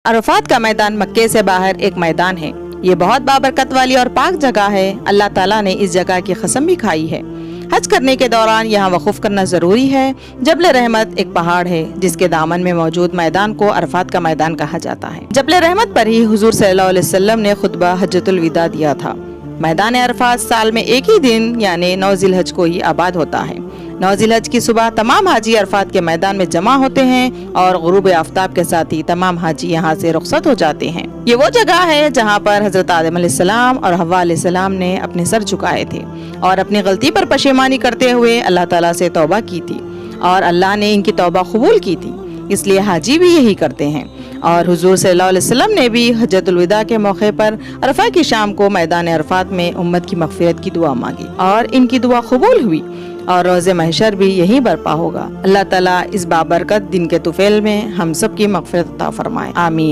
عرفات کا میدان مکے سے باہر ایک میدان ہے۔ یہ بہت بابرکت والی اور پاک جگہ ہے۔ اللہ تعالیٰ نے اس جگہ کی قسم بھی کھائی ہے۔ حج کرنے کے دوران یہاں وقوف کرنا ضروری ہے۔ جبل رحمت ایک پہاڑ ہے جس کے دامن میں موجود میدان کو عرفات کا میدان کہا جاتا ہے۔ جبل رحمت پر ہی حضور صلی اللہ علیہ وسلم نے خطبہ حجۃ الوداع دیا تھا۔ میدان عرفات سال میں ایک ہی دن یعنی 9 ذی الحج کو ہی آباد ہوتا ہے۔ 9 ذی الحج کی صبح تمام حاجی عرفات کے میدان میں جمع ہوتے ہیں اور غروب آفتاب کے ساتھ ہی تمام حاجی یہاں سے رخصت ہو جاتے ہیں۔ یہ وہ جگہ ہے جہاں پر حضرت آدم علیہ السلام اور حوا علیہ السلام نے اپنے سر جھکائے تھے اور اپنی غلطی پر پشیمانی کرتے ہوئے اللہ تعالیٰ سے توبہ کی تھی، اور اللہ نے ان کی توبہ قبول کی تھی۔ اس لیے حاجی بھی یہی کرتے ہیں۔ اور حضور صلی اللہ علیہ وسلم نے بھی حجۃ الوداع کے موقع پر عرفہ کی شام کو میدان عرفات میں امت کی مغفرت کی دعا مانگی اور ان کی دعا قبول ہوئی، اور روز محشر بھی یہی برپا ہوگا۔ اللہ تعالیٰ اس بابرکت دن کے طفیل میں ہم سب کی مغفرت عطا فرمائے، آمین۔